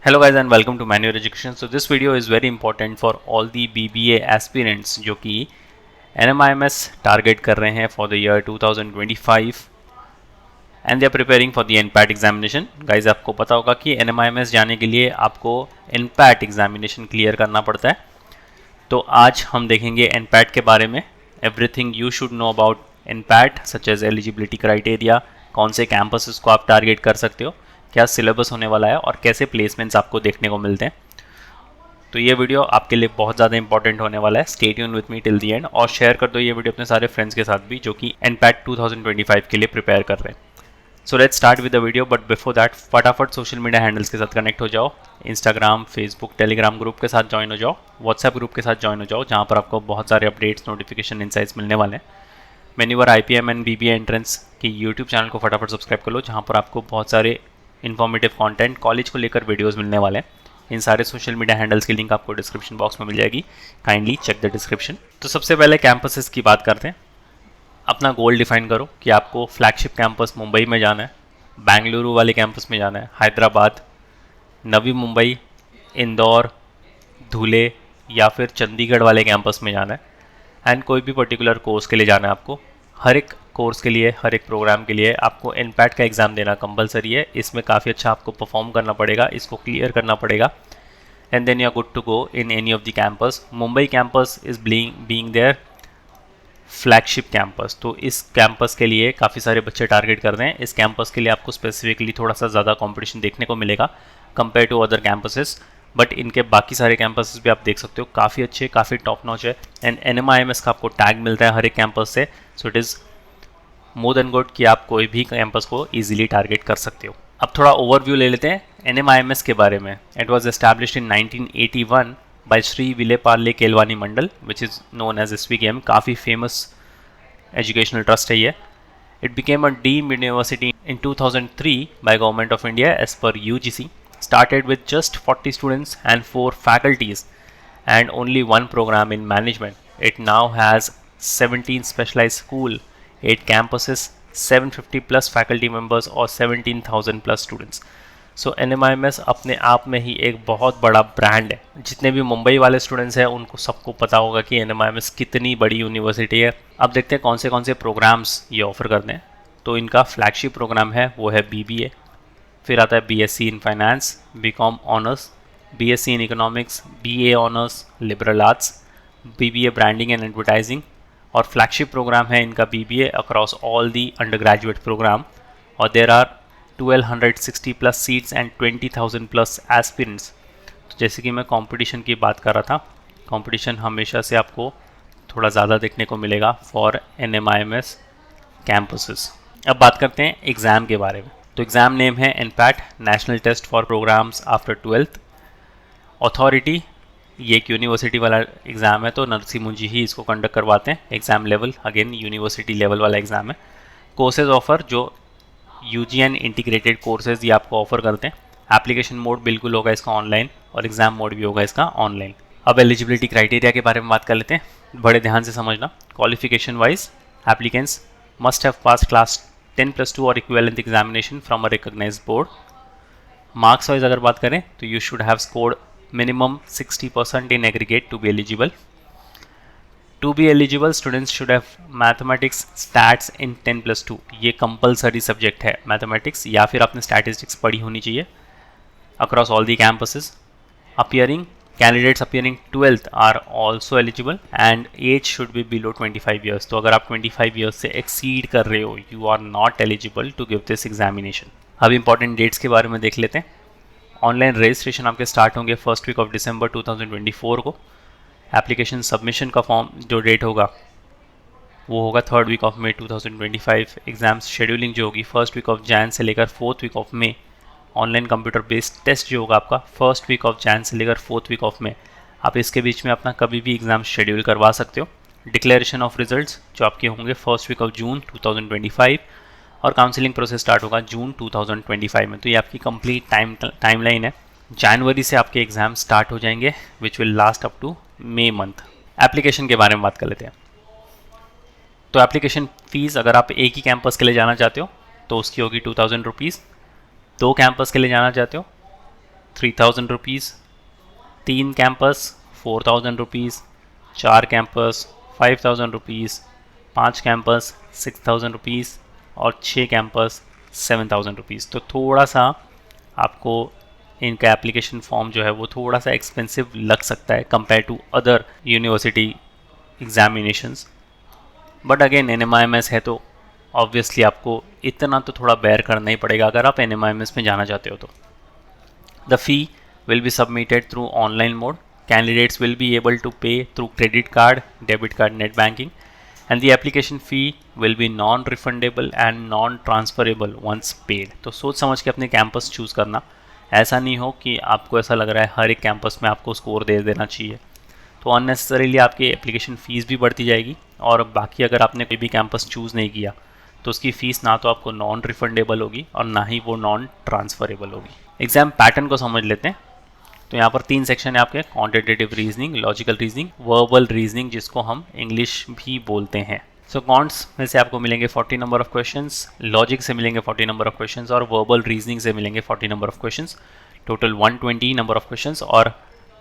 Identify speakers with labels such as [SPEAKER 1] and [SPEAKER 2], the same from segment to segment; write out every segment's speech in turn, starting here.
[SPEAKER 1] Hello guys and welcome to Manual Education. So this video is very important for all the BBA aspirants जो कि NMIMS target कर रहे हैं for the year 2025 and they are preparing for the NPAT examination. Guys आपको पता होगा कि NMIMS जाने के लिए आपको NPAT examination क्लियर करना पड़ता है. तो आज हम देखेंगे NPAT के बारे में, everything you should know about NPAT such as eligibility criteria, कौन से कैंपसेस को आप टारगेट कर सकते हो, क्या सिलेबस होने वाला है और कैसे प्लेसमेंट्स आपको देखने को मिलते हैं. तो ये वीडियो आपके लिए बहुत ज़्यादा इंपॉर्टेंट होने वाला है. Stay tune with me till the and और शेयर कर दो ये वीडियो अपने सारे फ्रेंड्स के साथ भी जो कि NPAT 2025 के लिए प्रिपेयर कर रहे हैं. So let's start with the video, but before that फटाफट सोशल मीडिया हैंडल्स के साथ कनेक्ट हो जाओ. इंस्टाग्राम, फेसबुक, टेलीग्राम ग्रुप के साथ ज्वाइन हो जाओ, व्हाट्सएप ग्रुप के साथ ज्वाइन हो जाओ, जहाँ पर आपको बहुत सारे अपडेट्स, नोटिफिकेशन, इंसाइट्स मिलने वाले हैं. मेन्यूवर IPM एंड BBA एंट्रेंस की यूट्यूब चैनल को फटाफट सब्सक्राइब कर लो, जहाँ पर आपको बहुत सारे इन्फॉर्मेटिव कंटेंट, कॉलेज को लेकर वीडियोस मिलने वाले हैं. इन सारे सोशल मीडिया हैंडल्स की लिंक आपको डिस्क्रिप्शन बॉक्स में मिल जाएगी. Kindly check the description. तो सबसे पहले कैंपसेस की बात करते हैं. अपना गोल डिफाइन करो कि आपको फ्लैगशिप कैंपस मुंबई में जाना है, बेंगलुरु वाले कैंपस में जाना है, हैदराबाद, नवी मुंबई, इंदौर, धुले या फिर चंडीगढ़ वाले कैंपस में जाना है. एंड कोई भी पर्टिकुलर कोर्स के लिए जाना है आपको. हर एक कोर्स के लिए, हर एक प्रोग्राम के लिए आपको NPAT का एग्ज़ाम देना कंपलसरी है. इसमें काफ़ी अच्छा आपको परफॉर्म करना पड़ेगा, इसको क्लियर करना पड़ेगा and then you are good to go in any of the campus. Mumbai campus is being their flagship campus. तो इस कैंपस के लिए काफ़ी सारे बच्चे टारगेट कर रहे हैं. इस कैंपस के लिए आपको स्पेसिफिकली थोड़ा सा ज़्यादा कॉम्पिटिशन देखने को मिलेगा compare to other campuses, but इनके बाकी सारे कैंपसेस भी आप देख सकते हो काफ़ी अच्छे, काफ़ी टॉप नॉच है. एंड NMIMS का आपको टैग मिलता है हर एक कैंपस से. So it is more than good कि आप कोई भी कैंपस को ईजिली टारगेट कर सकते हो. अब थोड़ा ओवरव्यू ले लेते हैं NMIMS के बारे में. It was established in 1981 by Shri Vile Parle Kelavani Mandal which is known as SVKM. काफ़ी फेमस एजुकेशनल ट्रस्ट है ये. It became a deemed university in 2003 by government of India as per UGC. Started with just 40 students and 4 faculties and only 1 program in management. It now has 17 specialized school, 8 campuses, 750 plus faculty members और 17,000 plus students. So NMIMS अपने आप में ही एक बहुत बड़ा brand है. जितने भी मुंबई वाले स्टूडेंट्स हैं उनको सबको पता होगा कि NMIMS कितनी बड़ी यूनिवर्सिटी है. अब देखते हैं कौन से प्रोग्राम्स ये ऑफर करते हैं. तो इनका फ्लैगशिप प्रोग्राम है वो है BBA, फिर आता है BSc in finance, BCom honours, BSc in economics, BA honours liberal arts, BBA branding and advertising. और फ्लैगशिप प्रोग्राम है इनका BBA across all the undergraduate programme. और there are 1260 plus seats and 20,000 plus aspirants. तो जैसे कि मैं competition की बात कर रहा था, कंपटीशन हमेशा से आपको थोड़ा ज़्यादा देखने को मिलेगा फॉर NMIMS कैंपसेस. अब बात करते हैं एग्ज़ाम के बारे में. तो एग्ज़ाम नेम है NPAT, national test for programmes after 12th. Authority, ये एक यूनिवर्सिटी वाला एग्ज़ाम है तो नरसी मुंजी ही इसको कंडक्ट करवाते हैं. Exam level again university level वाला एग्ज़ाम है. कोर्सेज ऑफर, जो UG एंड इंटीग्रेटेड कोर्सेज ये आपको ऑफर करते हैं. एप्लीकेशन मोड बिल्कुल होगा इसका ऑनलाइन और एग्ज़ाम मोड भी होगा इसका ऑनलाइन. अब एलिजिबिलिटी क्राइटेरिया के बारे में बात कर लेते हैं. बड़े ध्यान से समझना. Qualification wise applicants must have pass class 10+2 और equivalent examination from a recognised board. Marks wise अगर बात करें तो you should have scored minimum 60% in aggregate to be eligible. To be eligible students should have mathematics stats in 10+2. ये compulsory subject है mathematics, या फिर आपने स्टैटिस्टिक्स पढ़ी होनी चाहिए across all the campuses. Appearing candidates appearing 12th are also eligible and age should be below 25 years. तो अगर आप 25 ईयर्स से एक्सीड कर रहे हो you are not eligible to give this examination. अब इंपॉर्टेंट डेट्स के बारे में देख लेते हैं. ऑनलाइन रजिस्ट्रेशन आपके स्टार्ट होंगे फर्स्ट वीक ऑफ दिसंबर 2024 को. एप्लीकेशन सबमिशन का फॉर्म जो डेट होगा वो होगा 3rd week of May 2025. Exams scheduling जो होगी 1st वीक ऑफ Jan से लेकर 4th week of May. Online computer based test जो होगा आपका 1st वीक ऑफ Jan से लेकर 4th वीक ऑफ May. आप इसके बीच में अपना कभी भी एग्ज़ाम शेड्यूल करवा सकते हो. डिक्लेरेशन ऑफ रिजल्ट्स जो आपके होंगे 1st वीक ऑफ June 2025 और काउंसलिंग प्रोसेस स्टार्ट होगा June 2025 में. तो ये आपकी कंप्लीट टाइमलाइन है. जनवरी से आपके एग्ज़ाम स्टार्ट हो जाएंगे which will last up to May month. Application के बारे में बात कर लेते हैं. तो एप्लीकेशन फ़ीस अगर आप एक ही कैंपस के लिए जाना चाहते हो तो उसकी होगी 2,000 रुपीज़. 2 कैंपस के लिए जाना चाहते हो 3,000 rupees, 3 campus 4,000 rupees, 4 campus 5,000 rupees, 5 campus 6,000 rupees और 6 कैंपस 7,000 रुपीज़। तो थोड़ा सा आपको इनका एप्लीकेशन फॉर्म जो है वो थोड़ा सा एक्सपेंसिव लग सकता है compare to other university examinations, but again NMIMS है तो ऑब्वियसली आपको इतना तो थोड़ा बेयर करना ही पड़ेगा अगर आप NMIMS में जाना चाहते हो तो। The fee will be submitted through online mode. Candidates will be able to pay through credit card, debit card, net banking, and the application fee will be non-refundable and non-transferable once paid. तो सोच समझ के अपने campus choose करना, ऐसा नहीं हो कि आपको ऐसा लग रहा है हर एक कैंपस में आपको स्कोर दे देना चाहिए, तो अननेसेसरीली आपकी एप्लीकेशन फ़ीस भी बढ़ती जाएगी। और बाकी अगर आपने कोई भी कैंपस चूज़ नहीं किया तो उसकी फ़ीस ना तो आपको नॉन रिफंडेबल होगी और ना ही वो नॉन ट्रांसफरेबल होगी। एग्ज़ाम पैटर्न को समझ लेते हैं। तो यहाँ पर 3 सेक्शन है आपके, quantitative reasoning, logical reasoning, verbal reasoning जिसको हम इंग्लिश भी बोलते हैं। सो क्वांट्स में से आपको मिलेंगे 40 नंबर ऑफ क्वेश्चंस, लॉजिक से मिलेंगे 40 नंबर ऑफ क्वेश्चंस और वर्बल रीजनिंग से मिलेंगे 40 number of questions, total 120 number of questions. और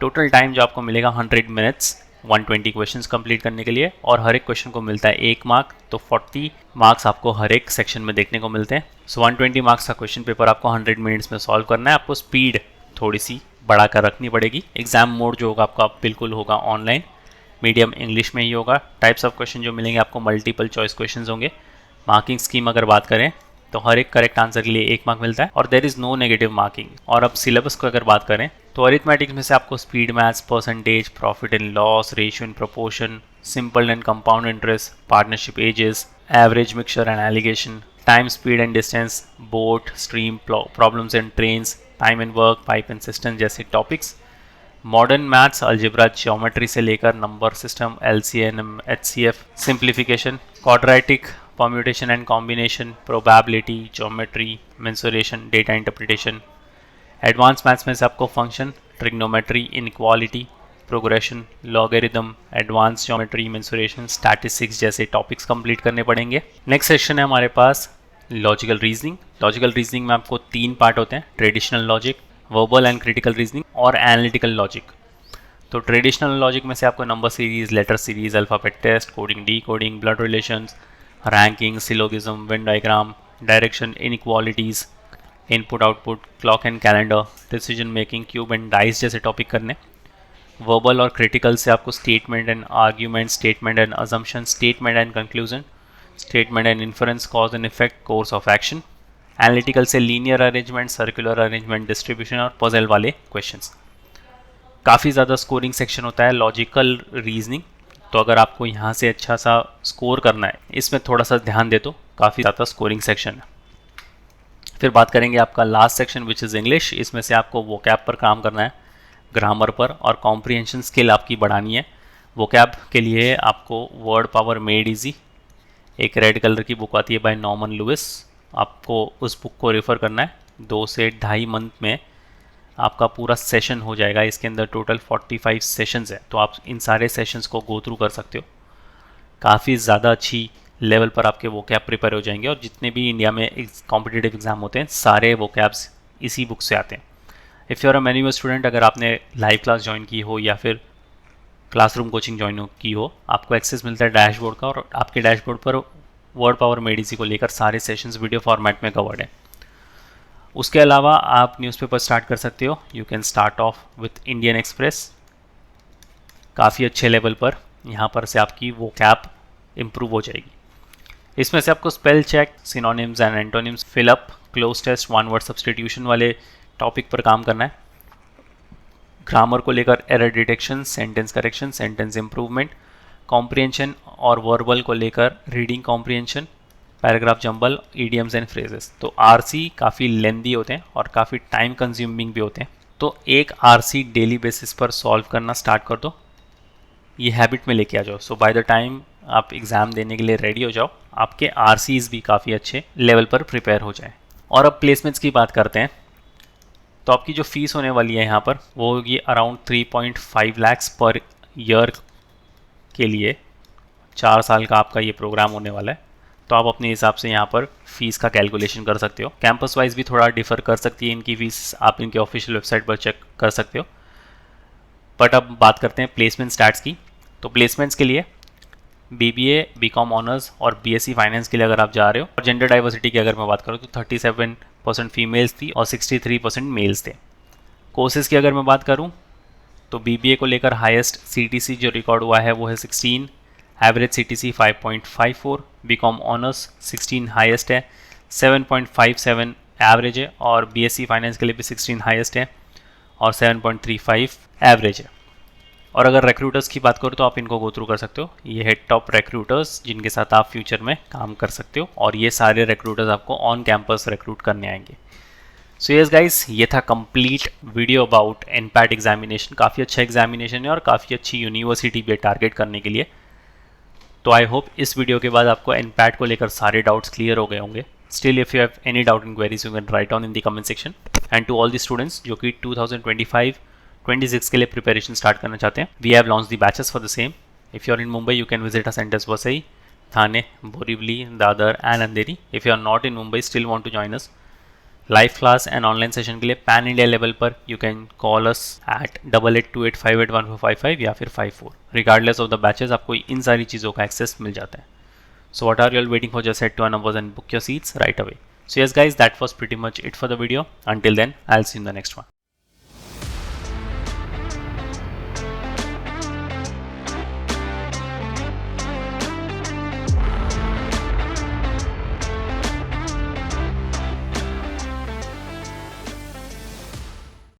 [SPEAKER 1] टोटल टाइम जो आपको मिलेगा 100 मिनट्स 120 क्वेश्चंस कंप्लीट करने के लिए, और हर एक क्वेश्चन को मिलता है 1 मार्क, तो 40 मार्क्स आपको हर एक सेक्शन में देखने को मिलते हैं। सो 120 मार्क्स का क्वेश्चन पेपर आपको 100 मिनट्स में सॉल्व करना है। आपको स्पीड थोड़ी सी बढ़ा कर रखनी पड़ेगी। एग्जाम मोड जो होगा आपका बिल्कुल होगा ऑनलाइन, मीडियम इंग्लिश में ही होगा। टाइप्स ऑफ क्वेश्चन जो मिलेंगे आपको मल्टीपल चॉइस क्वेश्चंस होंगे। मार्किंग स्कीम अगर बात करें तो हर एक करेक्ट आंसर के लिए 1 मार्क मिलता है और there is no negative marking. और अब सिलेबस को अगर बात करें तो अरिथमेटिक्स में से आपको speed maths, percentage, profit and loss, ratio and proportion, simple and compound interest, partnership ages, average, mixture and alligation, time, speed and distance, boat, stream, problems and trains, time and work, pipe and cistern जैसे topics, modern maths, algebra, geometry से लेकर number system, LCM, HCF, simplification, quadratic, permutation and combination, probability, geometry, mensuration, data interpretation. Advance maths में से आपको function, trigonometry, inequality, progression, logarithm, advance geometry, mensuration, statistics जैसे topics complete करने पड़ेंगे। Next section है हमारे पास लॉजिकल रीजनिंग। लॉजिकल रीजनिंग में आपको 3 पार्ट होते हैं, traditional logic, verbal and critical reasoning और एनालिटिकल लॉजिक। तो ट्रेडिशनल लॉजिक में से आपको number series, letter series, alphabet test, coding, decoding, blood relations, ranking, syllogism, Venn diagram, direction, inequalities, input output, clock and calendar, decision making, cube and dice जैसे topic करने। Verbal और critical से आपको statement and argument, statement and assumption, statement and conclusion, statement and inference, cause and effect, course of action. Analytical से linear arrangement, circular arrangement, distribution और puzzle वाले questions. काफ़ी ज़्यादा स्कोरिंग सेक्शन होता है लॉजिकल रीजनिंग, तो अगर आपको यहाँ से अच्छा सा स्कोर करना है इसमें थोड़ा सा ध्यान दे तो काफ़ी ज़्यादा स्कोरिंग सेक्शन है। फिर बात करेंगे आपका last section which is English. इसमें से आपको वोकैब पर काम करना है, ग्रामर पर, और कॉम्प्रिहेंशन स्किल आपकी बढ़ानी है। वोकैब के लिए आपको वर्ड पावर मेड इजी, एक रेड कलर की बुक आती है बाय नॉर्मन लुइस, आपको उस बुक को रेफ़र करना है। 2 से 2.5 मंथ में आपका पूरा सेशन हो जाएगा। इसके अंदर टोटल 45 सेशंस है, तो आप इन सारे सेशंस को गो थ्रू कर सकते हो। काफ़ी ज़्यादा अच्छी लेवल पर आपके वोकैब प्रिपेयर हो जाएंगे, और जितने भी इंडिया में कॉम्पिटिटिव एग्ज़ाम होते हैं सारे वोकैब्स इसी बुक से आते हैं। If you are a manual student, अगर आपने लाइव क्लास ज्वाइन की हो या फिर क्लासरूम कोचिंग ज्वाइन की हो, आपको एक्सेस मिलता है डैशबोर्ड का, और आपके डैशबोर्ड पर वर्ड पावर मेड इजी को लेकर सारे सेशंस वीडियो फॉर्मेट में कवर्ड है। उसके अलावा आप न्यूज़पेपर स्टार्ट कर सकते हो। You can start of with Indian express, काफ़ी अच्छे लेवल पर यहाँ पर से आपकी वोकैब इम्प्रूव हो जाएगी। इसमें से आपको spell check, synonyms and antonyms, fill up, cloze test, one word substitution वाले टॉपिक पर काम करना है। ग्रामर को लेकर error detection, sentence correction, sentence improvement, comprehension और वर्बल को लेकर reading comprehension, paragraph jumble, idioms and phrases. तो आरसी काफ़ी लेंदी होते हैं और काफ़ी टाइम कंज्यूमिंग भी होते हैं, तो एक आरसी डेली बेसिस पर सॉल्व करना स्टार्ट कर दो, ये हैबिट में लेके आ जाओ। सो बाय द टाइम आप एग्ज़ाम देने के लिए रेडी हो जाओ, आपके आरसीज भी काफ़ी अच्छे लेवल पर प्रिपेयर हो जाए। और अब प्लेसमेंट्स की बात करते हैं, तो आपकी जो फीस होने वाली है यहाँ पर वो होगी अराउंड 3.5 लाख पर ईयर के लिए। 4 साल का आपका ये प्रोग्राम होने वाला है। तो आप अपने हिसाब से यहाँ पर फीस का कैलकुलेशन कर सकते हो। कैंपस वाइज भी थोड़ा डिफर कर सकती है इनकी फीस, आप इनके ऑफिशियल वेबसाइट पर चेक कर सकते हो। बट अब बात करते हैं प्लेसमेंट स्टैट्स की। तो प्लेसमेंट्स के लिए BBA, BCom ऑनर्स और BSc फाइनेंस के लिए अगर आप जा रहे हो, और जेंडर डाइवर्सिटी की अगर मैं बात करूँ तो 37% फीमेल्स थी और 63% मेल्स थे। कोर्सेज़ की अगर मैं बात करूँ तो BBA को लेकर हाईएस्ट CTC जो रिकॉर्ड हुआ है वो है 16, average CTC 5.54, BCom honours 16 highest है, 7.57 एवरेज है, और BSc फाइनेंस के लिए भी 16 हाईएस्ट है और 7.35 एवरेज है। और अगर रिक्रूटर्स की बात करूँ तो आप इनको गो थ्रू कर सकते हो। ये है टॉप रिक्रूटर्स जिनके साथ आप फ्यूचर में काम कर सकते हो, और ये सारे रिक्रूटर्स आपको ऑन कैंपस रिक्रूट करने आएंगे। सो यस गाइस, ये था कंप्लीट वीडियो अबाउट एनपैट एग्जामिनेशन। काफ़ी अच्छा एग्जामिनेशन है और काफ़ी अच्छी यूनिवर्सिटी भी टारगेट करने के लिए। तो आई होप इस वीडियो के बाद आपको एनपैट को लेकर सारे डाउट्स क्लियर हो गए होंगे। Still if you have any doubt in queries you can write down in the comment section. And to all the students जो कि 2025-26 के लिए प्रिपरेशन स्टार्ट करना चाहते हैं, we have launch the batches for the same. If you are in Mumbai you can visit a centres Vasai, Thane, Borivali, Dadar and Andheri. If you are not in Mumbai still want to join us live class and online session के लिए pan India level पर you can call us at 8828581455 या फिर 54। Regardless of the batches आपको इन सारी चीज़ों का access मिल जाता है। So what are you all waiting for, just head to our numbers and book your seats right away. So yes guys, that was pretty much it for the video. Until then, I'll see you in the next one.